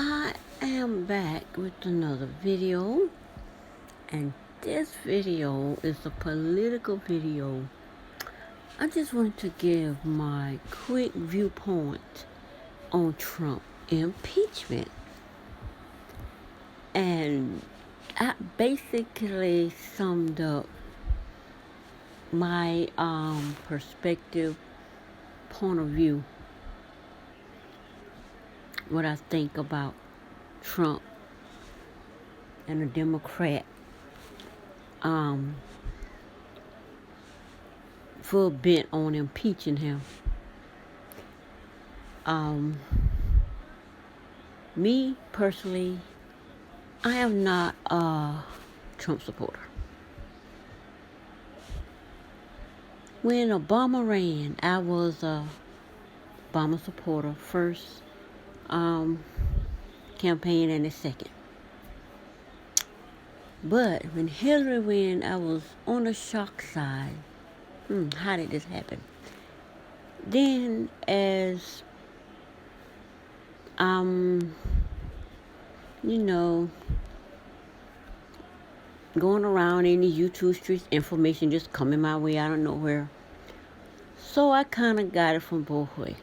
I am back with another video, and this video is a political video. I just want to give my quick viewpoint on Trump impeachment, and I basically summed up my perspective, point of view, what I think about Trump and a Democrat full bent on impeaching him. Me personally, I am not a Trump supporter. When Obama ran, I was a Obama supporter first campaign and the second. But when Hillary ran, I was on the shock side. How did this happen? Then as going around in the YouTube streets, information just coming my way out of nowhere. So I kind of got it from both ways.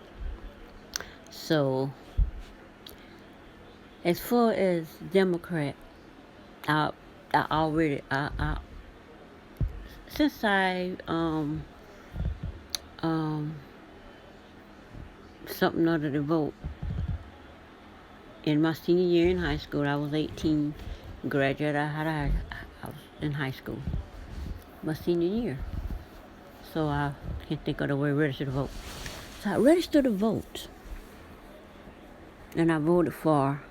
So as far as Democrat, since I something other to vote in my senior year in high school. I was 18, graduated. I was in high school, my senior year. So I can't think of the word register to vote. So I registered to vote, and I voted for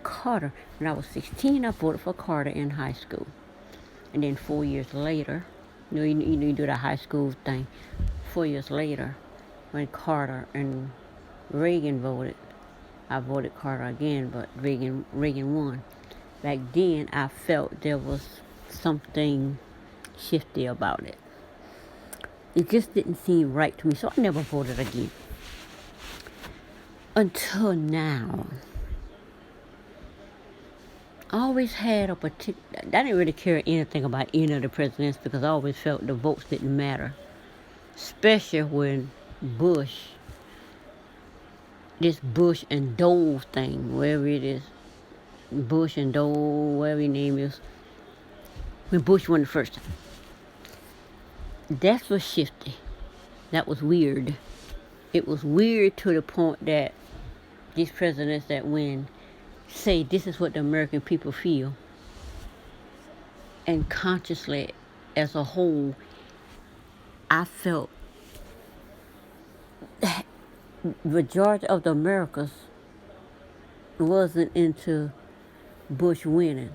Carter. When I was 16, I voted for Carter in high school. And then 4 years later, you do the high school thing. 4 years later, when Carter and Reagan voted, I voted Carter again, but Reagan won. Back then, I felt there was something shifty about it. It just didn't seem right to me, so I never voted again. Until now. I always had I didn't really care anything about any of the presidents because I always felt the votes didn't matter. Especially when this Bush and Dole thing, wherever it is, Bush and Dole, whatever your name is, when Bush won the first time. That was shifty. That was weird. It was weird to the point that these presidents that win say this is what the American people feel. And consciously, as a whole, I felt that the majority of the Americans wasn't into Bush winning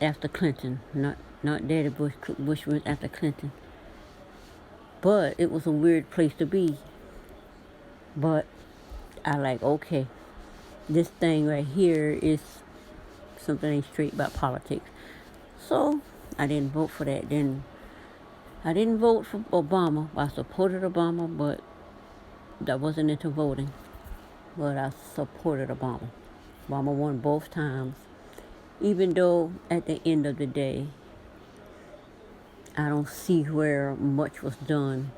after Clinton. Not Daddy Bush. Bush went after Clinton. But it was a weird place to be. But I okay, this thing right here is something ain't straight about politics. So I didn't vote for that. Then I didn't vote for Obama. I supported Obama, but I wasn't into voting. But I supported Obama. Obama won both times. Even though at the end of the day, I don't see where much was done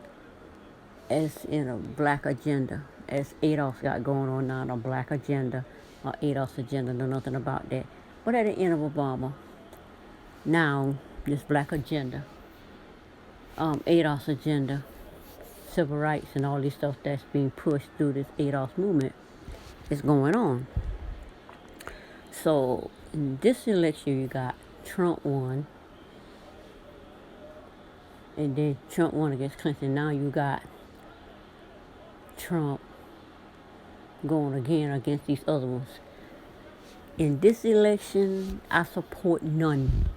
as in a black agenda, as Adolf got going on now, a black agenda, or Adolf's agenda, know nothing about that. But at the end of Obama, now this black agenda, Adolf's agenda, civil rights and all this stuff that's being pushed through this Adolf movement is going on. So in this election, you got Trump won, and then Trump won against Clinton. Now you got Trump going again against these other ones. In this election, I support none.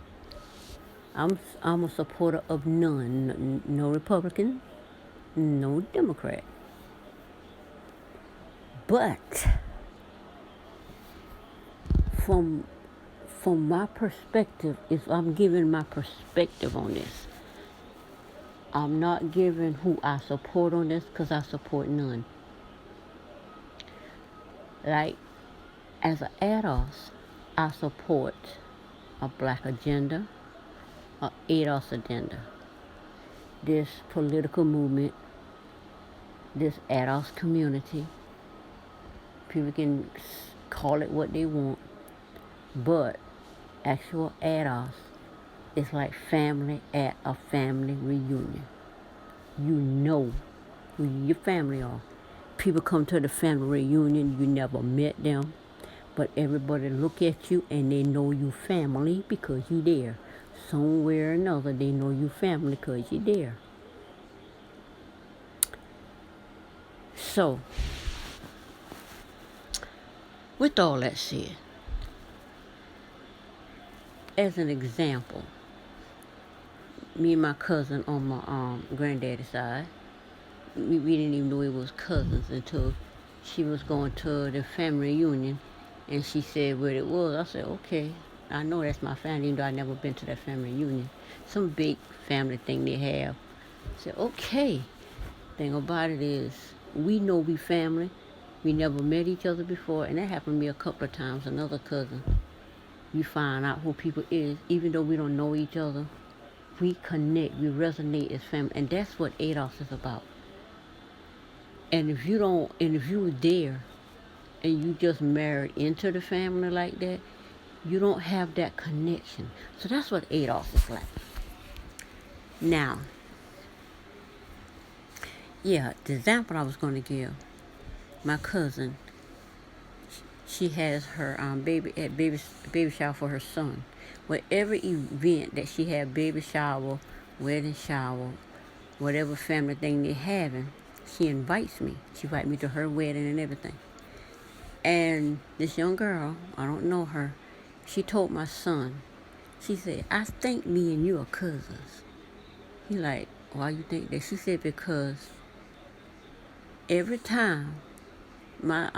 I'm a supporter of none. No Republican, no Democrat. But from my perspective, if I'm giving my perspective on this, I'm not giving who I support on this because I support none. Like, as an ADOS, I support a black agenda, a ADOS agenda. This political movement, this ADOS community, people can call it what they want, but actual ADOS is like family at a family reunion. You know who your family are. People come to the family reunion, you never met them, but everybody look at you and they know you family because you there. Somewhere or another, they know you family because you there. So, with all that said, as an example, me and my cousin on my granddaddy's side, we didn't even know we was cousins until she was going to the family reunion, and she said what it was. I said, okay, I know that's my family, even though I never been to that family reunion. Some big family thing they have. I said, okay. Thing about it is, we know we family. We never met each other before, and that happened to me a couple of times. Another cousin, you find out who people is, even though we don't know each other. We connect, we resonate as family, and that's what ADOS is about. And if you were there and you just married into the family like that, you don't have that connection. So that's what ADOS is like. Now, yeah, the example I was going to give, my cousin, she has her baby shower for her son. Well, every event that she had, baby shower, wedding shower, whatever family thing they're having, she invites me. She invites me to her wedding and everything. And this young girl, I don't know her, she told my son, she said, I think me and you are cousins. He like, why you think that? She said, because every time my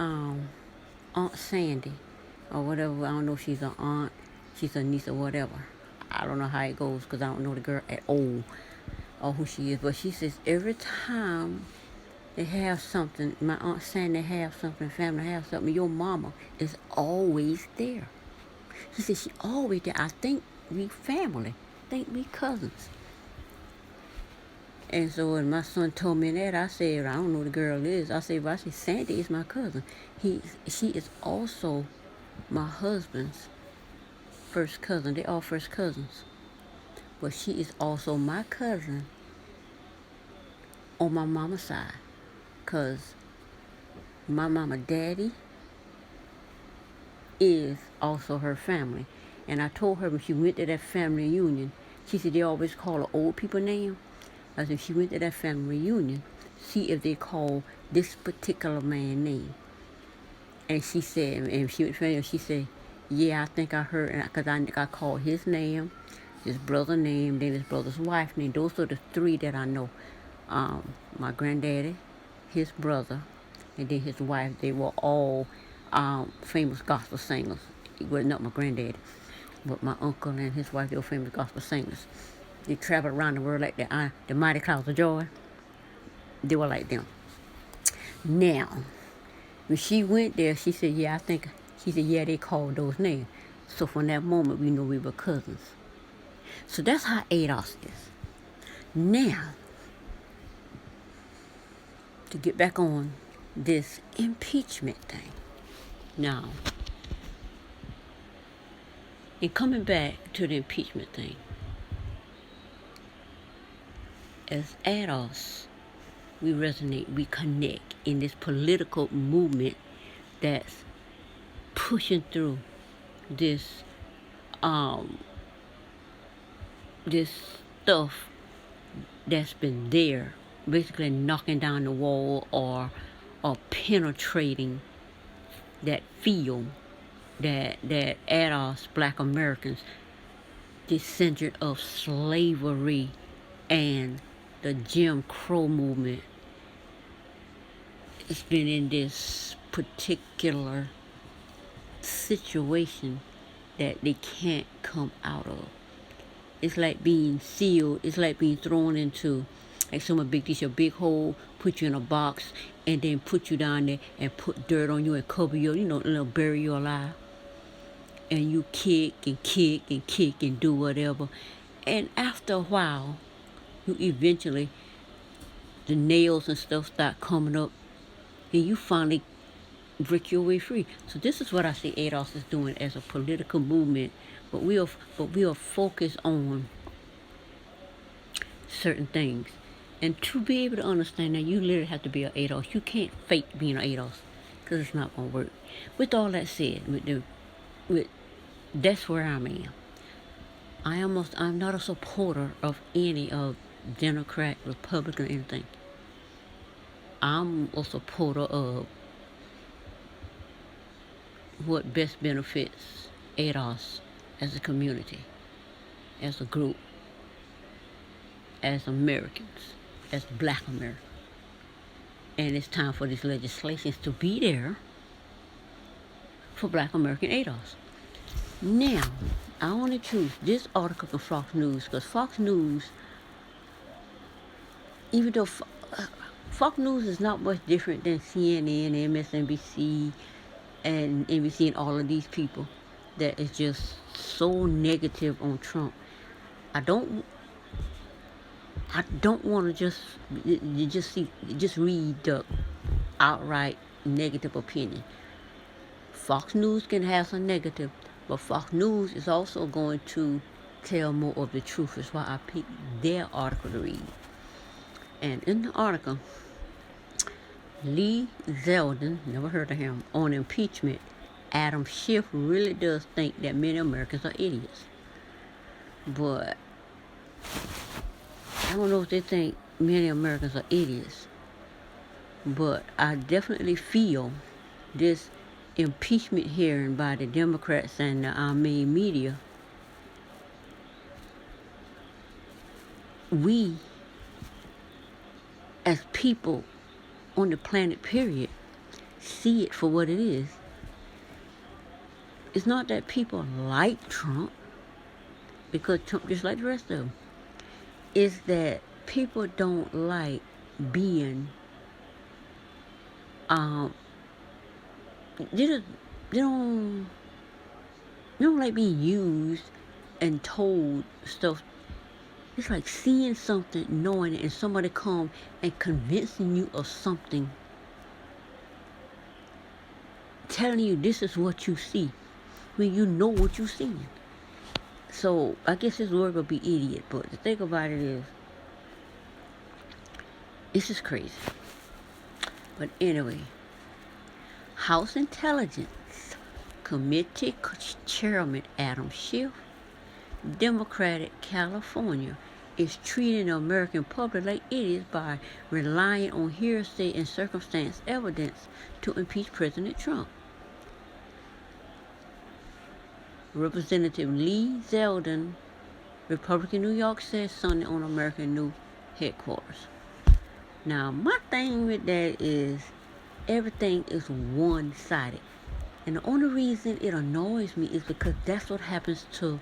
Aunt Sandy, or whatever, I don't know if she's an aunt, she's a niece or whatever. I don't know how it goes because I don't know the girl at all or who she is. But she says every time they have something, my Aunt Sandy have something, family have something, your mama is always there. She said she always there. I think we family. I think we cousins. And so when my son told me that, I said, I don't know who the girl is. I said, well, Sandy is my cousin. She is also my husband's first cousin. They all first cousins. But she is also my cousin on my mama's side. Because my mama daddy is also her family. And I told her when she went to that family reunion, she said they always call her old people name. I said, she went to that family reunion, see if they call this particular man name. And she said, and she went to she said, yeah, I think I heard, because I called his name, his brother's name, then his brother's wife's name. Those are the three that I know. My granddaddy, his brother, and then his wife. They were all famous gospel singers. Well, not my granddaddy, but my uncle and his wife, they were famous gospel singers. They traveled around the world like the Mighty Clouds of Joy. They were like them. Now, when she went there, she said, yeah, they called those names. So from that moment, we knew we were cousins. So that's how ADOS is. Now, to get back on this impeachment thing. Now, in coming back to the impeachment thing, as ADOS, we resonate, we connect in this political movement that's pushing through this this stuff that's been there, basically knocking down the wall or penetrating that field that ADOS, Black Americans, descendant of slavery and the Jim Crow movement, it's been in this particular situation that they can't come out of. It's like being sealed. It's like being thrown into like someone big dish a big hole, put you in a box, and then put you down there and put dirt on you and cover you, bury you alive. And you kick and kick and kick and do whatever. And after a while, you eventually, the nails and stuff start coming up, and you finally break your way free. So this is what I see ADOS is doing as a political movement, but we are focused on certain things. And to be able to understand that, you literally have to be an ADOS. You can't fake being an ADOS, because it's not going to work. With all that said, that's where I'm at. I'm not a supporter of any of Democrat, Republican, anything. I'm a supporter of what best benefits ADOS as a community, as a group, as Americans, as Black Americans. And it's time for these legislations to be there for Black American ADOS. Now, I want to choose this article from Fox News, because Fox News, even though Fox News is not much different than CNN, MSNBC, and NBC, and all of these people that is just so negative on Trump. I don't want to just read the outright negative opinion. Fox News can have some negative, but Fox News is also going to tell more of the truth. That's why I picked their article to read. And in the article, Lee Zeldin, never heard of him, on impeachment, Adam Schiff really does think that many Americans are idiots. But I don't know if they think many Americans are idiots. But I definitely feel this impeachment hearing by the Democrats and our main media, we as people on the planet, period, see it for what it is. It's not that people like Trump, because Trump just like the rest of them. It's that people don't like being, they don't like being used and told stuff. It's like seeing something, knowing it, and somebody come and convincing you of something, telling you this is what you see, when you know what you're seeing. So I guess this word would be idiot, but the thing about it is, this is crazy. But anyway, House Intelligence Committee Chairman Adam Schiff, Democratic California, is treating the American public like idiots by relying on hearsay and circumstance evidence to impeach President Trump. Representative Lee Zeldin, Republican New York, said Sunday on American News headquarters. Now, my thing with that is everything is one-sided. And the only reason it annoys me is because that's what happens to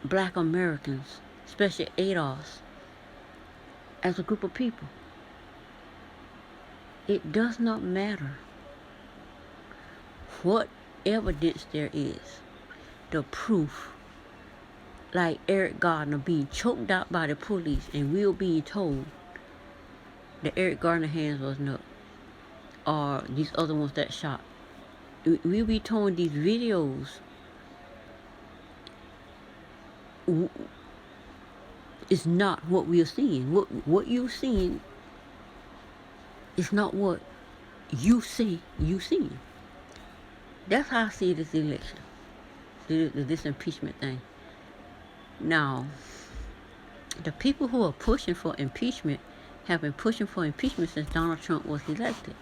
Black Americans, especially ADOS, as a group of people. It does not matter what evidence there is, the proof, like Eric Gardner being choked out by the police and we're being told that Eric Gardner's hands wasn't up, or these other ones that shot. We'll be told these videos is not what we are seeing. What you're seeing is not what you see you seeing. That's how I see this election, this impeachment thing. Now, the people who are pushing for impeachment have been pushing for impeachment since Donald Trump was elected,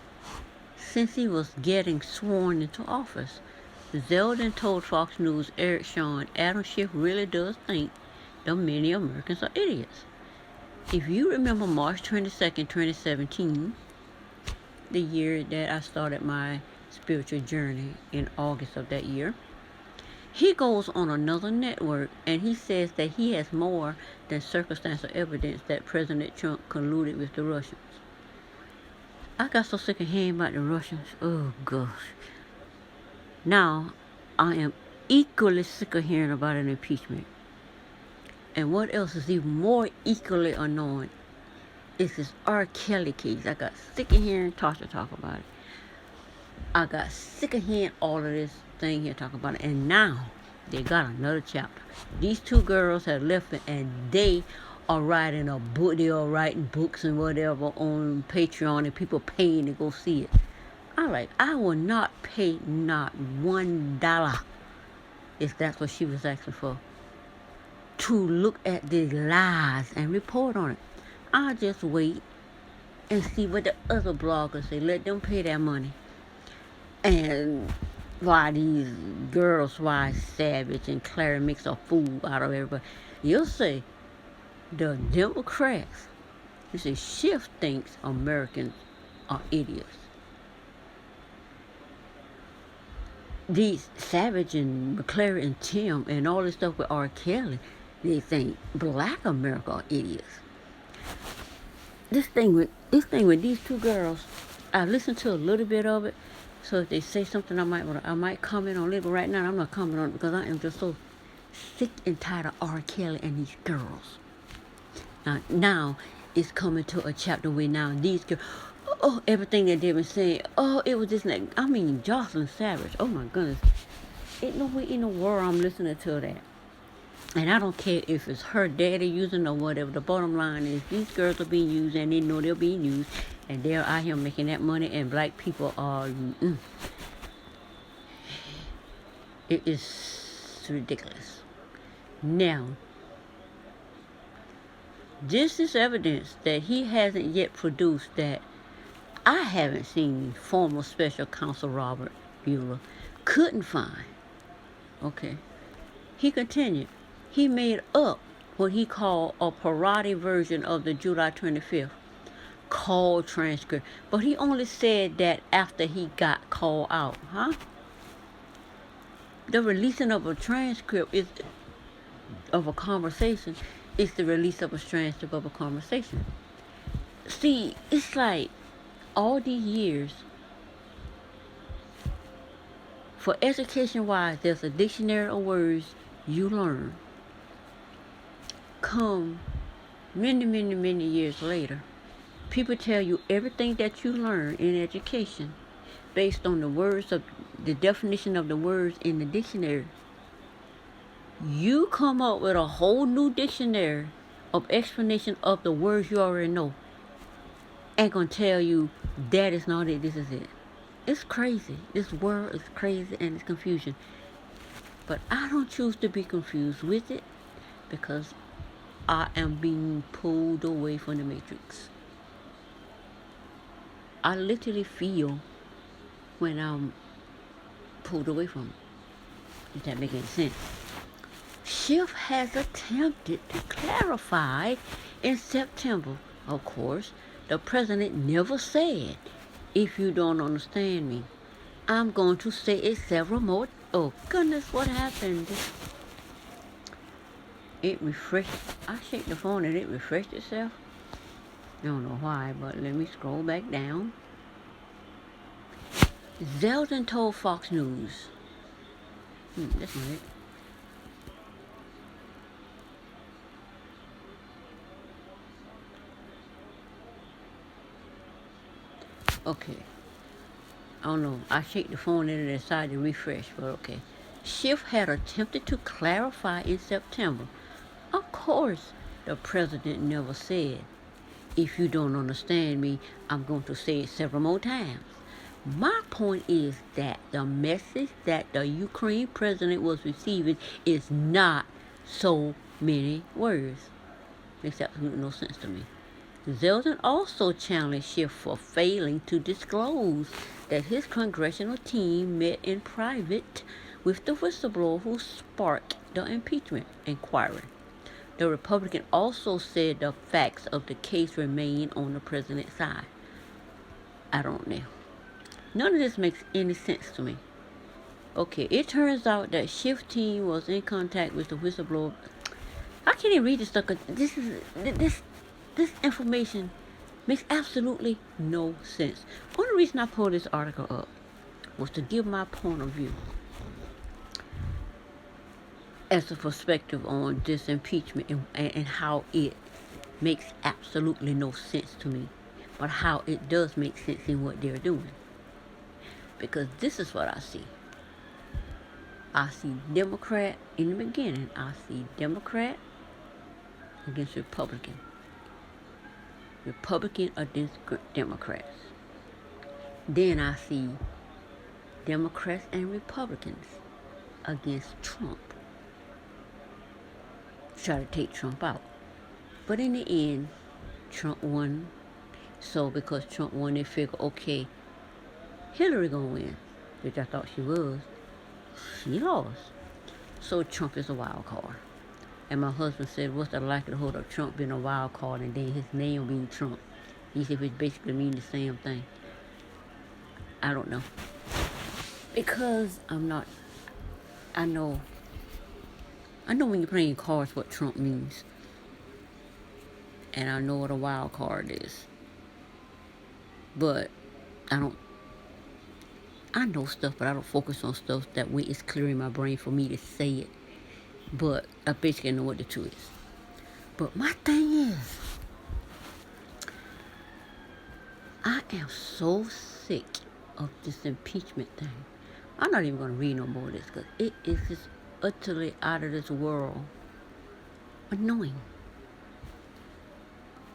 since he was getting sworn into office. Zeldin told Fox News' Eric Shawn, Adam Schiff really does think that many Americans are idiots. If you remember March 22nd, 2017, the year that I started my spiritual journey in August of that year, He goes on another network and he says that he has more than circumstantial evidence that President Trump colluded with the Russians. I got so sick of hearing about the Russians. Oh, gosh. Now, I am equally sick of hearing about an impeachment. And what else is even more equally annoying is this R. Kelly case. I got sick of hearing Tasha talk about it. I got sick of hearing all of this thing here talking about it. And now, they got another chapter. These two girls have left it and they are writing a book. They are writing books and whatever on Patreon and people paying to go see it. I will not pay not $1 if that's what she was asking for to look at these lies and report on it. I'll just wait and see what the other bloggers say. Let them pay their money. And why these girls, why Savage and Clary makes a fool out of everybody. You'll say the Democrats, you say Schiff thinks Americans are idiots. These Savage and McClary and Tim and all this stuff with R. Kelly, they think black America are idiots. This thing with these two girls, I listened to a little bit of it. So if they say something, I might comment on it. But right now, I'm not commenting on it because I am just so sick and tired of R. Kelly and these girls. Now it's coming to a chapter where now these girls, everything that they've been saying, it was just like, I mean, Jocelyn Savage. Oh my goodness, ain't no way in the world I'm listening to that. And I don't care if it's her daddy using or whatever. The bottom line is these girls are being used and they know they're being used. And they're out here making that money and black people are... It is ridiculous. Now, this is evidence that he hasn't yet produced that I haven't seen former special counsel Robert Mueller couldn't find. Okay. He continued. He made up what he called a parody version of the July 25th call transcript. But he only said that after he got called out. The releasing of a transcript is of a conversation is the release of a transcript of a conversation. See, it's like all these years, for education-wise, there's a dictionary of words you learn. Come many, many, many years later, people tell you everything that you learn in education based on the words of the definition of the words in the dictionary. You come up with a whole new dictionary of explanation of the words you already know. Ain't gonna tell you that is not it, this is it. It's crazy. This world is crazy and it's confusion. But I don't choose to be confused with it because I am being pulled away from the matrix. I literally feel when I'm pulled away from it. If that makes any sense. Schiff has attempted to clarify in September. Of course, the president never said, if you don't understand me, I'm going to say it several more. Oh goodness, what happened? It refreshed. I shake the phone and it refreshed itself. I don't know why, but let me scroll back down. Zeldin told Fox News. That's not it. Okay. I don't know. I shake the phone and it decided to refresh, but okay. Schiff had attempted to clarify in September. Of course, the president never said, if you don't understand me, I'm going to say it several more times. My point is that the message that the Ukraine president was receiving is not so many words. Makes absolutely no sense to me. Zeldin also challenged Schiff for failing to disclose that his congressional team met in private with the whistleblower who sparked the impeachment inquiry. The Republican also said the facts of the case remain on the president's side. I don't know. None of this makes any sense to me. Okay, it turns out that Shift Team was in contact with the whistleblower. I can't even read this stuff 'cause this information makes absolutely no sense. Only reason I pulled this article up was to give my point of view as a perspective on this impeachment and how it makes absolutely no sense to me, but how it does make sense in what they're doing. Because this is what I see. I see Democrat in the beginning. I see Democrat against Republican. Republican against Democrats. Then I see Democrats and Republicans against Trump. Try to take Trump out. But in the end, Trump won. So because Trump won, they figure, okay, Hillary gonna win, which I thought she was. She lost. So Trump is a wild card. And my husband said, what's the likelihood of Trump being a wild card and then his name being Trump? He said, it basically means the same thing. I don't know. Because I know when you're playing cards what Trump means. And I know what a wild card is. But I know stuff, but I don't focus on stuff. That way it's clear in my brain for me to say it. But I basically know what the two is. But my thing is, I am so sick of this impeachment thing. I'm not even going to read no more of this because it is just utterly out of this world annoying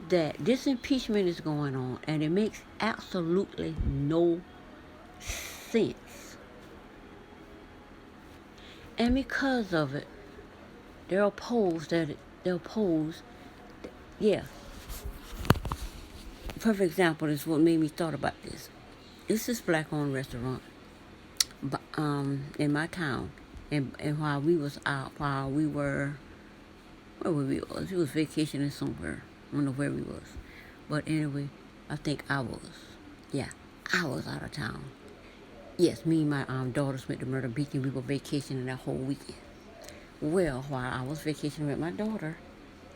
that this impeachment is going on and it makes absolutely no sense. And because of it, they're opposed. Yeah. Perfect example is what made me thought about this. This is black-owned restaurant, in my town, and while we was out, where were we? We was vacationing somewhere. I don't know where we was, but anyway, I think I was. Yeah, I was out of town. Yes, me and my daughters went to Myrtle Beach and we were vacationing that whole weekend. Well, while I was vacationing with my daughter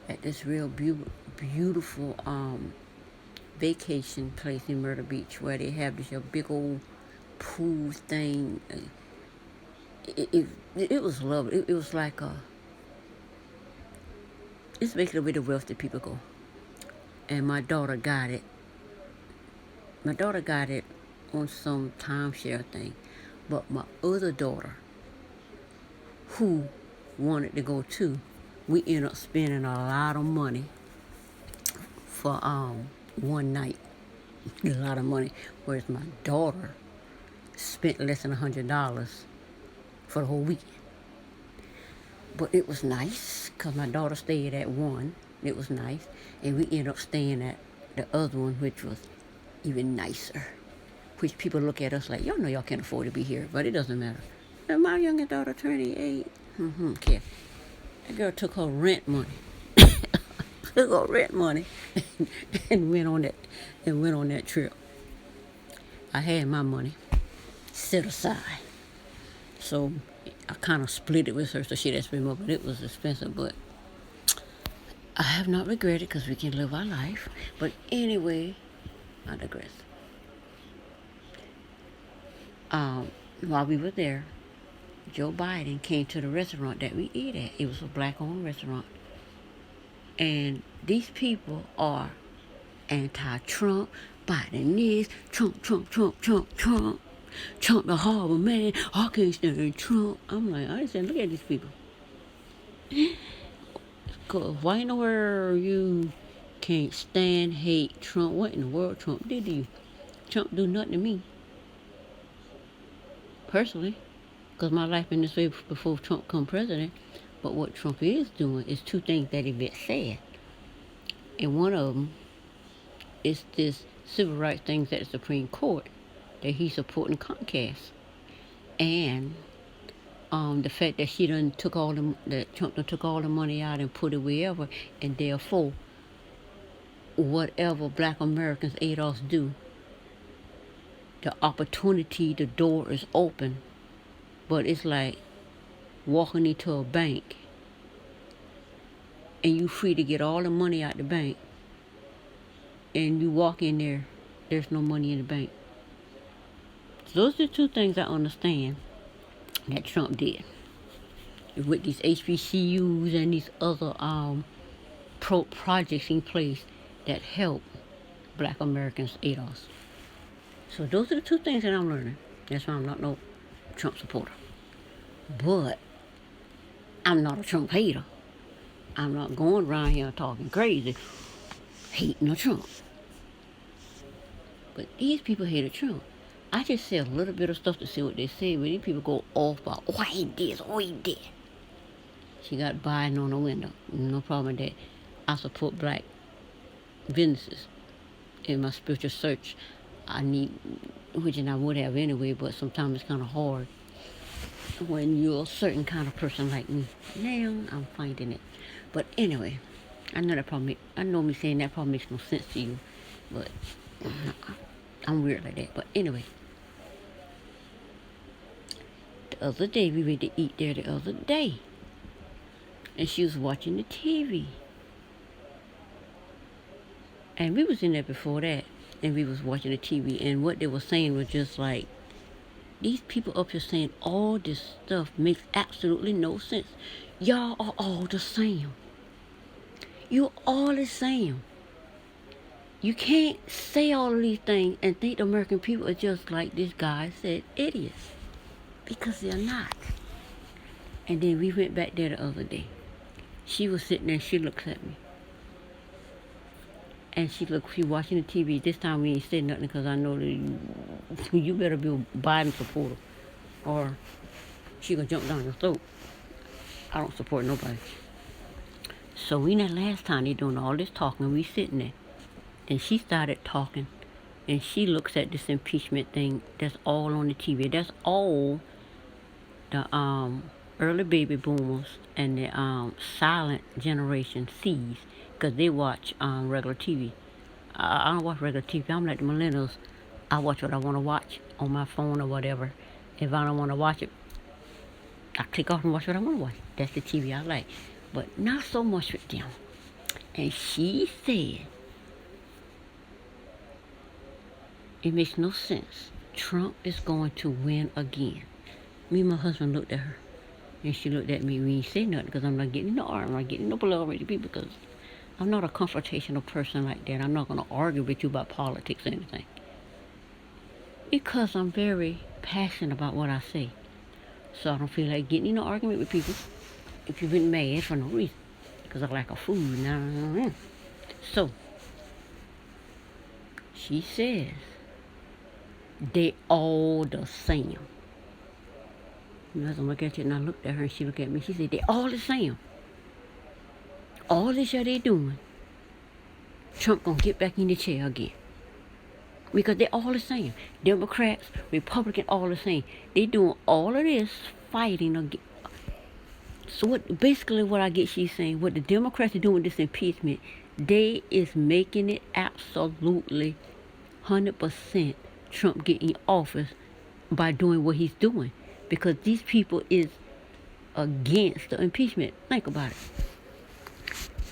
at this real beautiful vacation place in Myrtle Beach where they have this big old pool thing. It was lovely. It was like it's basically where the wealthy people go. And my daughter got it. My daughter got it on some timeshare thing. But my other daughter, who wanted to go too, we ended up spending a lot of money for one night. A lot of money. Whereas my daughter spent less than $100 for the whole weekend. But it was nice because my daughter stayed at one. It was nice. And we ended up staying at the other one, which was even nicer. Which people look at us like, y'all know y'all can't afford to be here, but it doesn't matter. And my youngest daughter, 28, care. That girl took her rent money. Took her rent money and went on that trip. I had my money set aside. So I kind of split it with her so she didn't spend more, but it was expensive. But I have not regretted because we can live our life. But anyway, I digress. While we were there, Joe Biden came to the restaurant that we eat at. It was a black-owned restaurant. And these people are anti-Trump, Biden is, Trump, Trump the horrible man, I can't stand Trump. I'm like, I said, look at these people. Why in the world you can't stand, hate Trump? What in the world Trump did to you? Trump do nothing to me. Personally. Because my life been this way before Trump come president. But what Trump is doing is two things that Yvette said. And one of them is this civil rights things at the Supreme Court that he's supporting Comcast. And the fact that Trump done took all the money out and put it wherever, and therefore, whatever black Americans aid us do, the opportunity, the door is open but it's like walking into a bank and you free to get all the money out the bank, and you walk in there, there's no money in the bank. So those are the two things I understand that Trump did with these HBCUs and these other projects in place that help Black Americans, ADOS. So those are the two things that I'm learning. That's why I'm not no Trump supporter. But I'm not a Trump hater. I'm not going around here talking crazy, hating a Trump. But these people hated Trump. I just say a little bit of stuff to see what they say, but these people go off about, oh, I hate this, oh, he did. She got Biden on the window. No problem with that. I support Black businesses. In my spiritual search, I need, which I would have anyway, but sometimes it's kind of hard when you're a certain kind of person like me. Now I'm finding it. But anyway, I know that probably, I know me saying that probably makes no sense to you, but I'm weird like that. But anyway, the other day we went to eat there the other day, and she was watching the TV. And we was in there before that, and we was watching the TV, and what they were saying was just like, these people up here saying all this stuff makes absolutely no sense. Y'all are all the same. You're all the same. You can't say all of these things and think the American people are just like this guy said, idiots. Because they're not. And then we went back there the other day. She was sitting there, she looks at me. And she watching the TV. This time we ain't said nothing because I know that you better be a Biden supporter or she gonna jump down your throat. I don't support nobody. So we that last time they doing all this talking, we sitting there. And she started talking, and she looks at this impeachment thing that's all on the TV. That's all the early baby boomers and the silent generation sees, because they watch regular TV. I don't watch regular TV. I'm like the millennials. I watch what I want to watch on my phone or whatever. If I don't want to watch it, I click off and watch what I want to watch. That's the TV I like. But not so much with them. And she said, it makes no sense. Trump is going to win again. Me and my husband looked at her. And she looked at me. We ain't say nothing because I'm not getting no argument. I'm not getting no blood with people because I'm not a confrontational person like that. I'm not going to argue with you about politics or anything. Because I'm very passionate about what I say. So I don't feel like getting in an argument with people if you've been mad for no reason. Because I like a food now. So, she says, they all the same. And as I look at you, and I looked at her, and she looked at me, she said, they all the same. All this year they doing, Trump gonna get back in the chair again. Because they all the same. Democrats, Republicans, all the same. They doing all of this fighting again. So basically what I get she's saying, what the Democrats are doing with this impeachment, they is making it absolutely 100% Trump getting office by doing what he's doing. Because these people is against the impeachment. Think about it.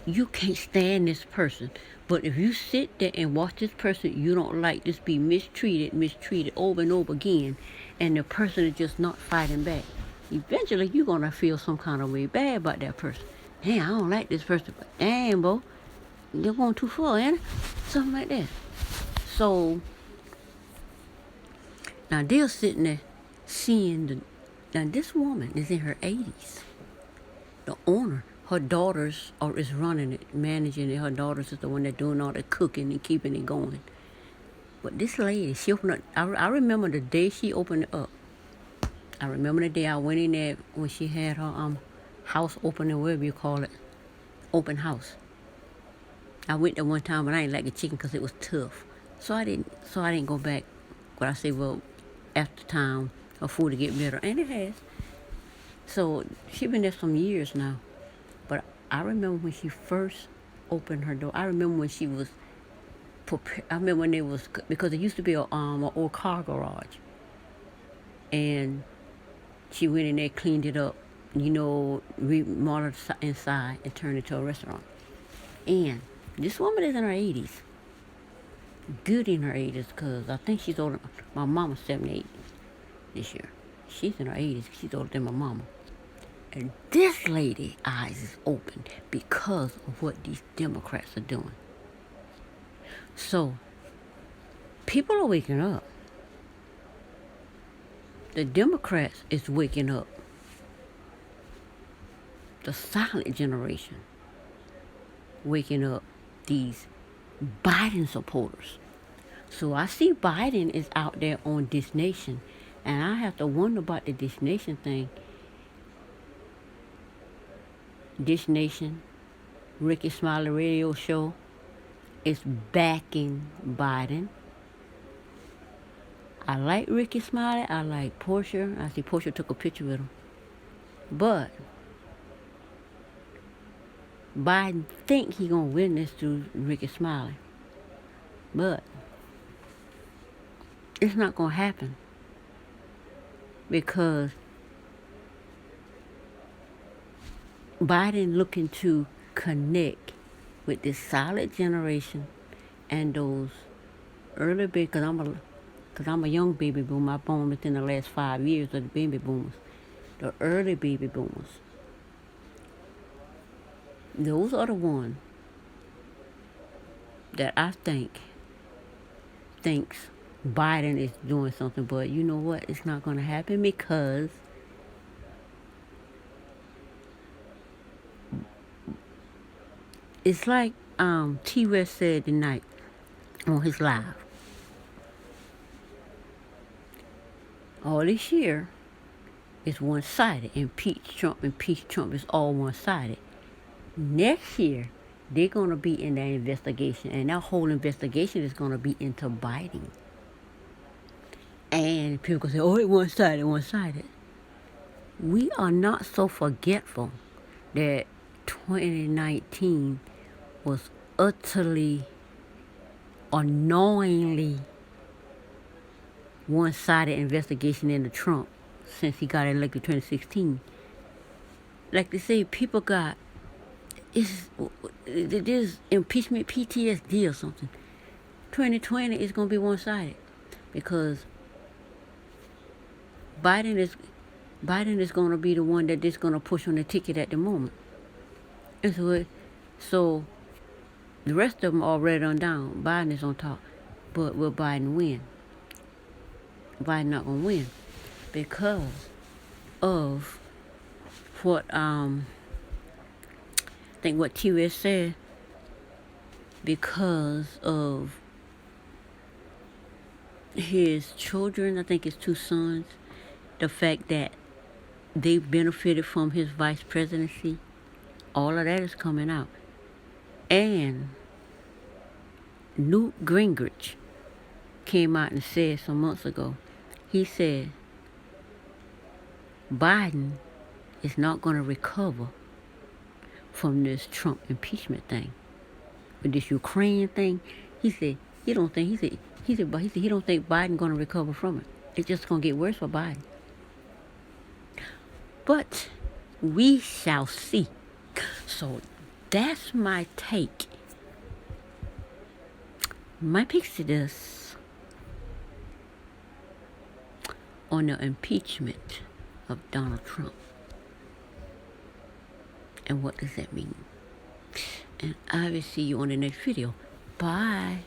You can't stand this person. But if you sit there and watch this person you don't like just be mistreated over and over again, and the person is just not fighting back, eventually you're going to feel some kind of way bad about that person. Hey, I don't like this person, but damn, bro, you're going too far, ain't it? Something like that. So, now they're sitting there seeing now this woman is in her 80s. The owner, her daughters is running it, managing it. Her daughters is the one that's doing all the cooking and keeping it going. But this lady, she opened up, I remember the day she opened it up. I remember the day I went in there when she had her house opening, whatever you call it, open house. I went there one time, but I didn't like the chicken because it was tough. So I didn't go back. But I said, well, after time, her food to get better, and it has. So she been there some years now. But I remember when she first opened her door. I remember when she was prepared. I remember when there was, because it used to be an old car garage, and She went in there, cleaned it up, remodeled inside and turned it to a restaurant. And this woman is in her 80s. Good in her 80s, because I think she's older. My mama's 78 this year. She's in her 80s. She's older than my mama. And this lady eyes is open because of what these Democrats are doing. So, people are waking up. The Democrats is waking up. The silent generation waking up these Biden supporters. So I see Biden is out there on This Nation, and I have to wonder about the This Nation thing. This Nation, Ricky Smiley radio show is backing Biden. I like Ricky Smiley. I like Portia. I see Portia took a picture with him. But Biden think he gonna win this through Ricky Smiley. But it's not gonna happen, because Biden looking to connect with this solid generation and those early baby, because I'm a young baby boomer. I born within the last 5 years of the baby boomers. The early baby boomers. Those are the ones that I thinks Biden is doing something. But you know what? It's not going to happen, because it's like T. West said tonight on his live. All this year is one-sided. Impeach Trump is all one-sided. Next year, they're going to be in that investigation, and that whole investigation is going to be into Biden. And people say, oh, it's one-sided. We are not so forgetful that 2019 was utterly, annoyingly one-sided investigation into Trump since he got elected in 2016. Like they say, people got, there's impeachment PTSD or something. 2020 is going to be one-sided, because Biden is going to be the one that is going to push on the ticket at the moment. And so the rest of them already on down. Biden is on top. But will Biden win? Biden not going to win, because of what I think what T.S. said, because of his children, I think his 2 sons, the fact that they benefited from his vice presidency, all of that is coming out. And Newt Gingrich came out and said some months ago, he said Biden is not going to recover from this Trump impeachment thing, with this Ukraine thing. He said he don't think he don't think Biden going to recover from it. It's just going to get worse for Biden. But we shall see. So that's my take. My pixie dust on the impeachment of Donald Trump. And what does that mean? And I will see you on the next video. Bye.